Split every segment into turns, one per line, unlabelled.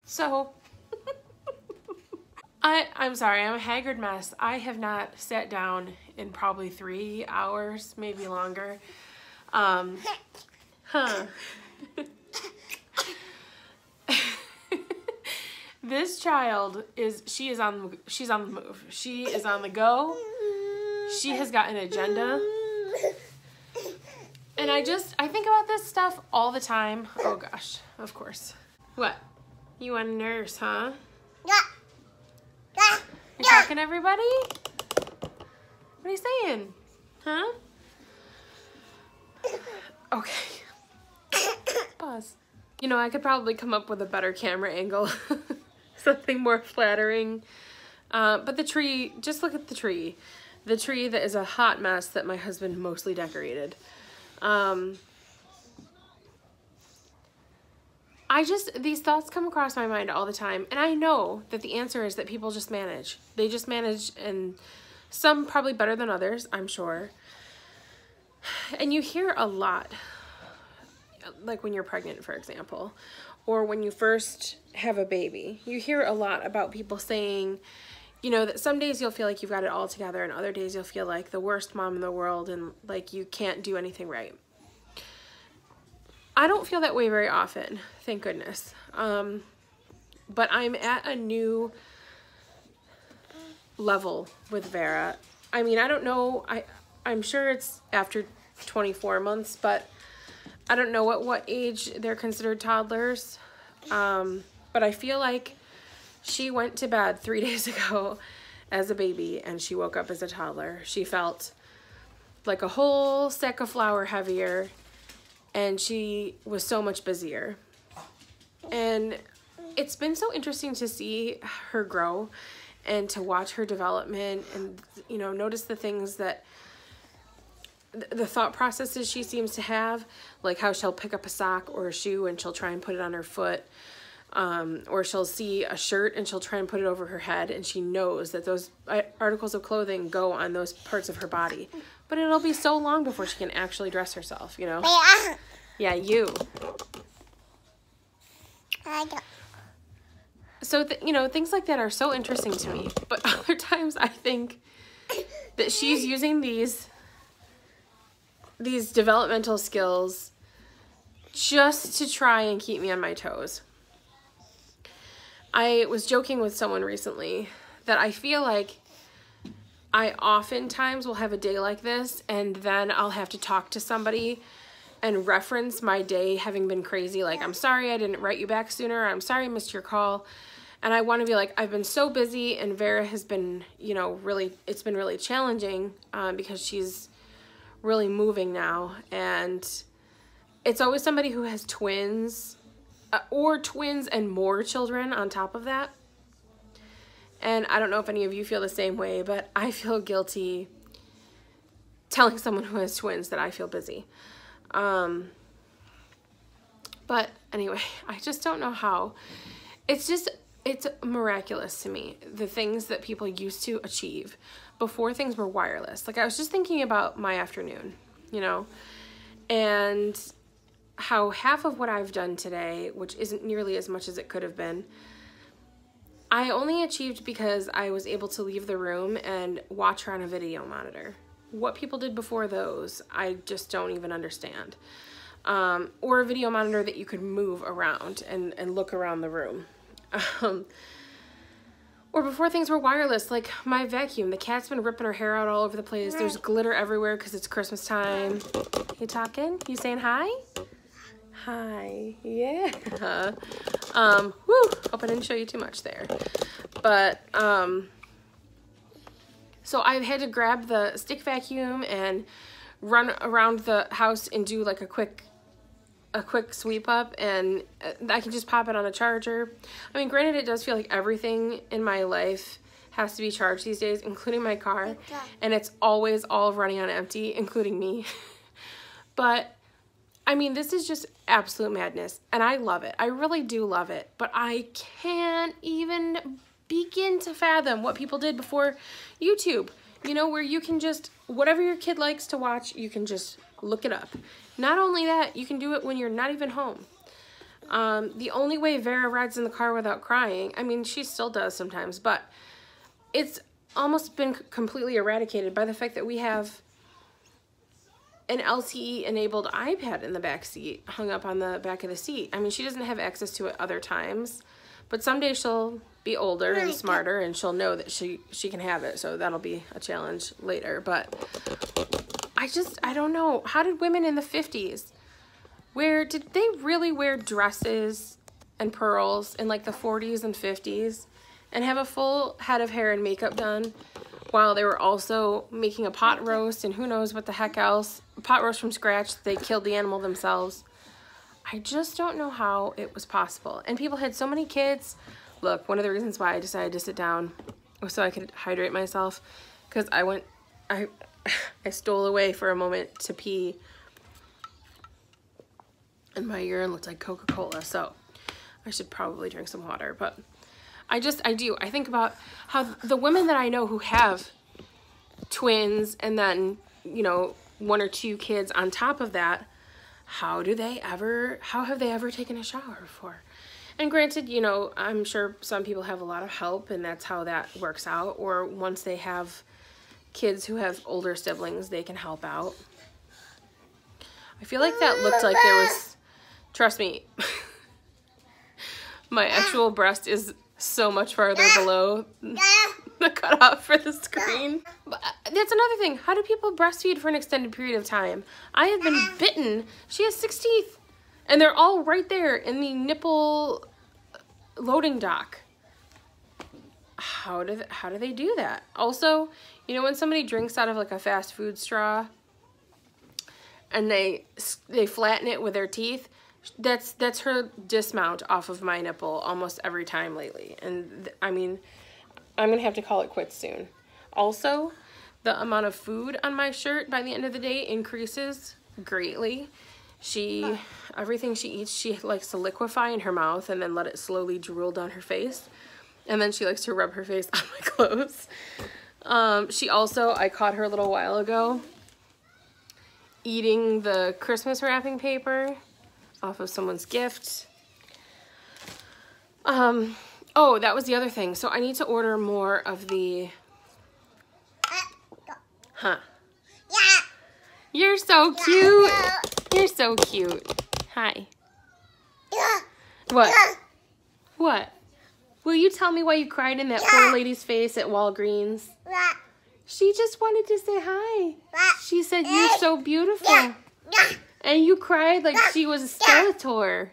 So, I'm sorry, I'm a haggard mess. I have not sat down in probably 3 hours, maybe longer. This child she's on the move. She is on the go. She has got an agenda. And I think about this stuff all the time. Oh gosh, of course. What? You want a nurse, huh?
Yeah.
You talking to everybody? What are you saying? Huh? Okay. Pause. You know, I could probably come up with a better camera angle. Something more flattering. But the tree, just look at the tree. The tree that is a hot mess that my husband mostly decorated. These thoughts come across my mind all the time, and I know that the answer is that people just manage. They just manage, and some probably better than others, I'm sure. And you hear a lot, like when you're pregnant, for example, or when you first have a baby. You hear a lot about people saying, you know, that some days you'll feel like you've got it all together, and other days you'll feel like the worst mom in the world and like you can't do anything right. I don't feel that way very often, thank goodness. But I'm at a new level with Vera. I mean, I don't know, I'm sure it's after 24 months, but I don't know at what age they're considered toddlers. But I feel like she went to bed 3 days ago as a baby and she woke up as a toddler. She felt like a whole sack of flour heavier, and she was so much busier. And it's been so interesting to see her grow and to watch her development and, you know, notice the things that, the thought processes she seems to have, like how she'll pick up a sock or a shoe and she'll try and put it on her foot. Or she'll see a shirt and she'll try and put it over her head, and she knows that those articles of clothing go on those parts of her body. But it'll be so long before she can actually dress herself, you know? Yeah, you. So, you know, things like that are so interesting to me. But other times I think that she's using these developmental skills just to try and keep me on my toes. I was joking with someone recently that I feel like I oftentimes will have a day like this, and then I'll have to talk to somebody and reference my day having been crazy. Like, I'm sorry I didn't write you back sooner. I'm sorry I missed your call. And I want to be like, I've been so busy, and Vera has been, you know, it's been really challenging because she's really moving now. And it's always somebody who has twins, or twins and more children on top of that. And I don't know if any of you feel the same way, but I feel guilty telling someone who has twins that I feel busy. But anyway, I just don't know how. It's miraculous to me, the things that people used to achieve before things were wireless. Like, I was just thinking about my afternoon, you know, and how half of what I've done today, which isn't nearly as much as it could have been, I only achieved because I was able to leave the room and watch her on a video monitor. What people did before those, I just don't even understand. Or a video monitor that you could move around and look around the room. Or before things were wireless, like my vacuum. The cat's been ripping her hair out all over the place. There's glitter everywhere because it's Christmas time. You talking? You saying hi? Hi. Yeah. Woo. Hope I didn't show you too much there. But, so I had to grab the stick vacuum and run around the house and do like a quick sweep up, and I can just pop it on a charger. I mean, granted, it does feel like everything in my life has to be charged these days, including my car, and it's always all running on empty, including me. But I mean, this is just absolute madness, and I love it. I really do love it, but I can't even begin to fathom what people did before YouTube, you know, where you can just, whatever your kid likes to watch, you can just look it up. Not only that, you can do it when you're not even home. The only way Vera rides in the car without crying, I mean, she still does sometimes, but it's almost been completely eradicated by the fact that we have an LTE-enabled iPad in the back seat, hung up on the back of the seat. I mean, she doesn't have access to it other times, but someday she'll be older and smarter, and she'll know that she can have it, so that'll be a challenge later. But I don't know. How did women in the 50s, did they really wear dresses and pearls in like the 40s and 50s and have a full head of hair and makeup done while they were also making a pot roast and who knows what the heck else? Pot roast from scratch. They killed the animal themselves. I just don't know how it was possible. And people had so many kids. Look, one of the reasons why I decided to sit down was so I could hydrate myself, because I stole away for a moment to pee and my urine looked like Coca-Cola, so I should probably drink some water. But I think about how the women that I know who have twins and then, you know, 1 or 2 kids on top of that, how have they ever taken a shower before? And granted, you know, I'm sure some people have a lot of help and that's how that works out, or once they have kids who have older siblings, they can help out. I feel like that looked like there was, trust me, my actual breast is so much farther below the cutoff for the screen. But that's another thing. How do people breastfeed for an extended period of time? I have been bitten. She has 6 teeth. And they're all right there in the nipple loading dock. How do they do that? Also, you know when somebody drinks out of like a fast food straw and they flatten it with their teeth? That's her dismount off of my nipple almost every time lately. And I mean, I'm gonna have to call it quits soon. Also, the amount of food on my shirt by the end of the day increases greatly. Everything she eats, she likes to liquefy in her mouth and then let it slowly drool down her face. And then she likes to rub her face on my clothes. I caught her a little while ago eating the Christmas wrapping paper off of someone's gift. Oh, that was the other thing. So I need to order more of the... Huh. You're so cute. You're so cute. Hi. What? What? Will you tell me why you cried in that poor lady's face at Walgreens? She just wanted to say hi. She said, "You're so beautiful." And you cried like she was a Skeletor.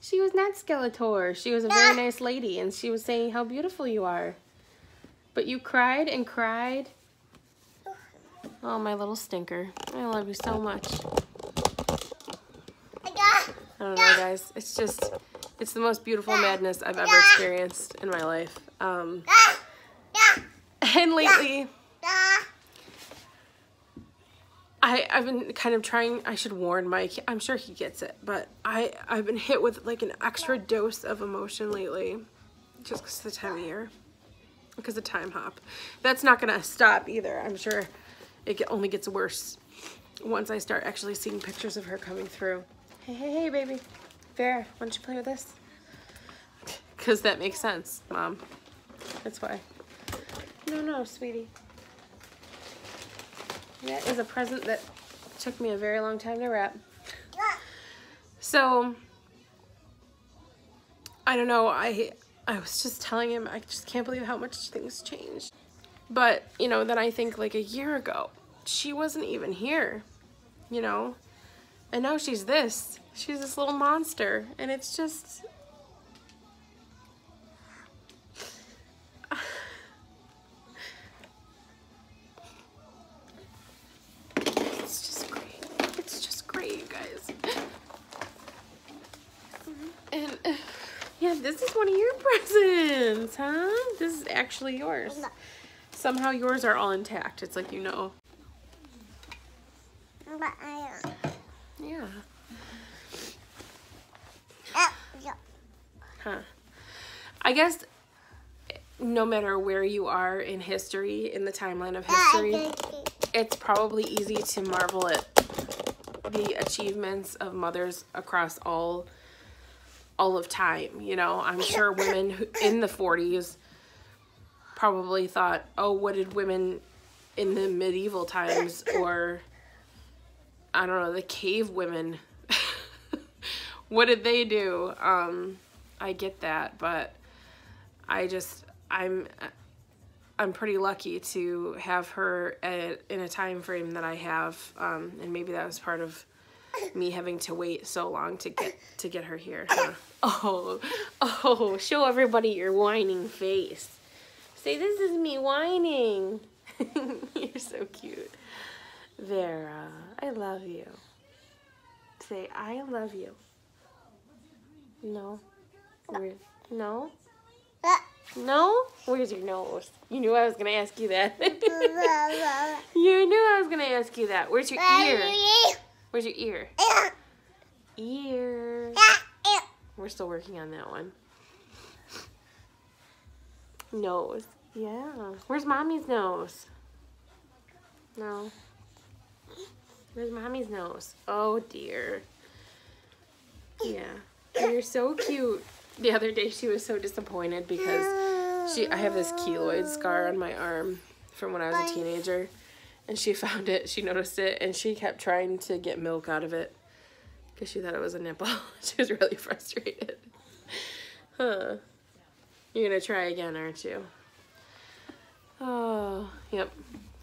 She was not Skeletor. She was a very nice lady, and she was saying how beautiful you are. But you cried and cried. Oh, my little stinker. I love you so much. I don't know, guys. It's the most beautiful madness I've ever experienced in my life. And lately, I've been kind of trying, I should warn Mike, I'm sure he gets it, but I've been hit with like an extra dose of emotion lately, just because of the time of year, because of time hop. That's not going to stop either. I'm sure it only gets worse once I start actually seeing pictures of her coming through. Hey, baby. Vera, why don't you play with this? Because that makes sense, Mom. That's why. No, sweetie. That is a present that took me a very long time to wrap. So, I don't know. I was just telling him, I just can't believe how much things changed. But, you know, then I think like a year ago, she wasn't even here, you know? And now she's this little monster, and it's just, it's just great, you guys. And yeah, this is one of your presents, huh? This is actually yours. Somehow yours are all intact. It's like, you know. Yeah. Huh. I guess no matter where you are in history, in the timeline of history, it's probably easy to marvel at the achievements of mothers across all of time. You know, I'm sure women who, in the 40s probably thought, oh, what did women in the medieval times, or I don't know, the cave women, what did they do? I get that, but I'm pretty lucky to have her in a time frame that I have, and maybe that was part of me having to wait so long to get her here. Huh? Oh, show everybody your whining face. Say, this is me whining. You're so cute. Vera, I love you. Say, I love you. No. No? No? Where's your nose? You knew I was going to ask you that. You knew I was going to ask you that. Where's your ear? Where's your ear? Ear. We're still working on that one. Nose. Yeah. Where's Mommy's nose? No. Where's Mommy's nose? Oh, dear. Yeah. You're so cute. The other day she was so disappointed because I have this keloid scar on my arm from when I was a teenager, and she found it, she noticed it, and she kept trying to get milk out of it because she thought it was a nipple. She was really frustrated. Huh. You're gonna try again, aren't you? Oh, yep.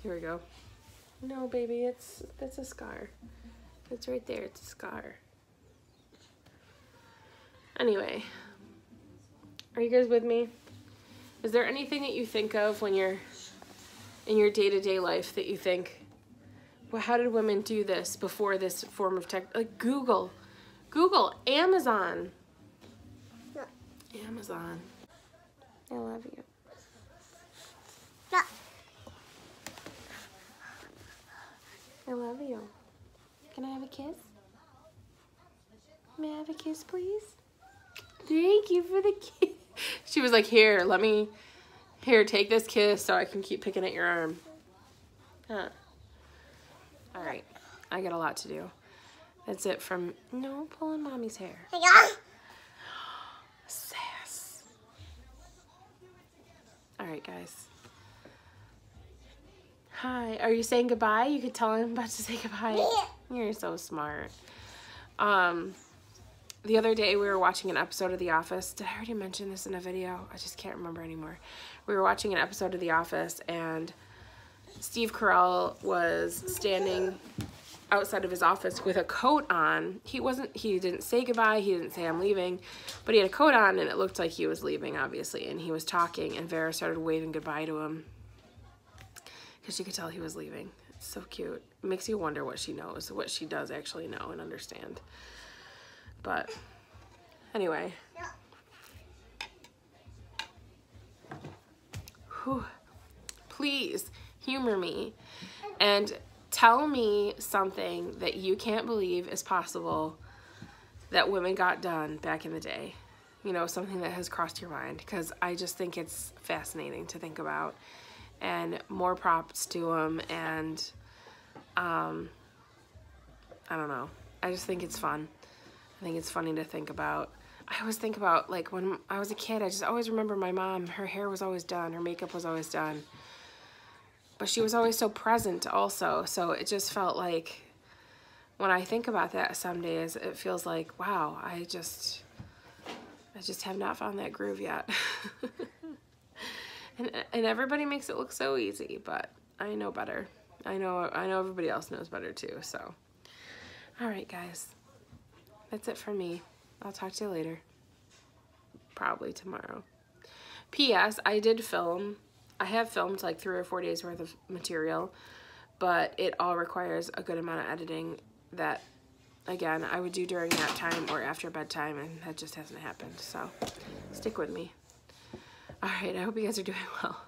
Here we go. No, baby, it's a scar. It's right there. It's a scar. Anyway, are you guys with me? Is there anything that you think of when you're in your day-to-day life that you think, well, how did women do this before this form of tech? Like Google, Amazon. No. Amazon. I love you. No. I love you. Can I have a kiss? May I have a kiss, please? Thank you for the kiss. She was like, here, take this kiss so I can keep picking at your arm. Huh. All right. I got a lot to do. That's it from, no, pulling Mommy's hair. Sass. All right, guys. Hi. Are you saying goodbye? You could tell I'm about to say goodbye. You're so smart. The other day we were watching an episode of The Office. Did I already mention this in a video? I just can't remember anymore. We were watching an episode of The Office, and Steve Carell was standing outside of his office with a coat on. He didn't say goodbye, he didn't say I'm leaving, but he had a coat on and it looked like he was leaving, obviously, and he was talking, and Vera started waving goodbye to him because she could tell he was leaving. It's so cute. It makes you wonder what she knows, what she does actually know and understand. But anyway, whew, please humor me and tell me something that you can't believe is possible that women got done back in the day. You know, something that has crossed your mind, because I just think it's fascinating to think about, and more props to them. And I don't know, I just think it's fun. I think it's funny to think about. I always think about, like, when I was a kid, I just always remember my mom, her hair was always done, her makeup was always done, but she was always so present also. So it just felt like, when I think about that some days, it feels like, wow, I just have not found that groove yet. and everybody makes it look so easy, but I know better. I know everybody else knows better too. So, all right, guys. That's it for me. I'll talk to you later. Probably tomorrow. P.S. I did film. I have filmed like 3 or 4 days worth of material, but it all requires a good amount of editing that, again, I would do during nap time or after bedtime, and that just hasn't happened. So stick with me. All right. I hope you guys are doing well.